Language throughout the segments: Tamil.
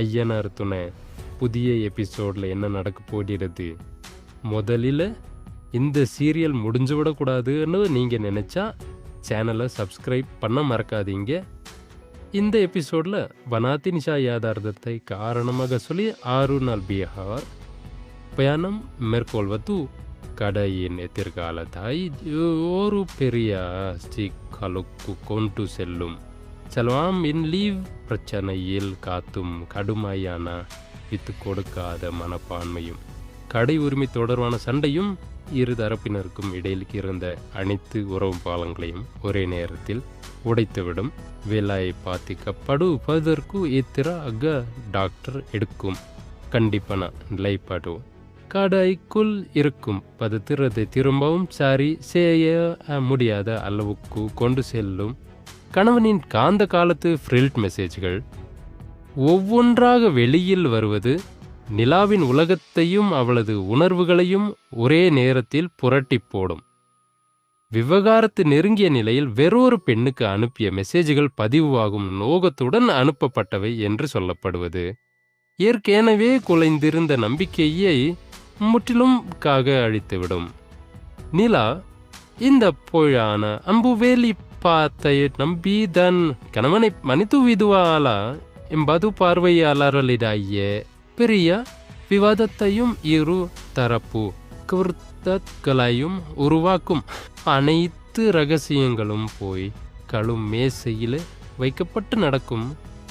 ஐயனார் துணை புதிய எபிசோடில் என்ன நடக்க போகிறது. முதலில் இந்த சீரியல் முடிஞ்சு விடக்கூடாதுன்னு நீங்கள் நினச்சா சேனலை சப்ஸ்கிரைப் பண்ண மறக்காதீங்க. இந்த எபிசோடில் வனாத்தி நிஷா யாதார்த்தத்தை காரணமாக சொல்லி 6 நாள் பீகார் பயணம் மேற்கொள்வது கடையின் எதிர்காலத்தை ஒரு பெரிய சிக்கலுக்கு கொண்டு செல்லும். செல்வம் இன் லீவ் பிரச்சனையில் காத்தும் கடுமையான வித்து கொடுக்காத மனப்பான்மையும் கடை உரிமை தொடர்பான சண்டையும் இரு தரப்பினருக்கும் இடையில் இருந்த அனைத்து உறவு பாலங்களையும் ஒரே நேரத்தில் உடைத்துவிடும். வேலையை பாதிக்கப்படுவதற்கு எதிராக டாக்டர் எடுக்கும் கண்டிப்பான நிலைப்பாடு கடைக்குள் இருக்கும் பதத்திரத்தை திரும்பவும் சரி செய்ய முடியாத அளவுக்கு கொண்டு செல்லும். கணவனின் காந்த காலத்து ஃப்ரில்ட் மெசேஜ்கள் ஒவ்வொன்றாக வெளியில் வருவது நிலாவின் உலகத்தையும் அவளது உணர்வுகளையும் ஒரே நேரத்தில் புரட்டி போடும். விவகாரத்து நெருங்கிய நிலையில் வேறொரு பெண்ணுக்கு அனுப்பிய மெசேஜ்கள் பதிவாகும் நோகத்துடன் அனுப்பப்பட்டவை என்று சொல்லப்படுவது ஏற்கனவே குலைந்திருந்த நம்பிக்கையை முற்றிலும் அழித்துவிடும். நிலா இந்த பொய்யான அம்புவேலி பாத்தை நம்பி தன் கணவனை மன்னித்து விடுவாளா என்பது பார்வையாளர்களிடையே பெரிய விவாதத்தையும் இரு தரப்பு கருத்துக்களையும் உருவாக்கும். அனைத்து ரகசியங்களும் போய் கழும் மேசையில் வைக்கப்பட்டு நடக்கும்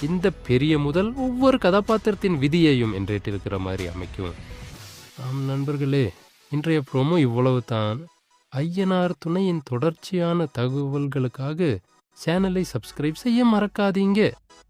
இந்த பெரிய முதல் ஒவ்வொரு கதாபாத்திரத்தின் விதியையும் என்றிருக்கிற மாதிரி அமைக்கும். ஆம் நண்பர்களே, இன்றைய ப்ரோமோ இவ்வளவு தான். ஐயனார் துணையின் தொடர்ச்சியான தகவல்களுக்காக சேனலை சப்ஸ்கிரைப் செய்ய மறக்காதீங்க.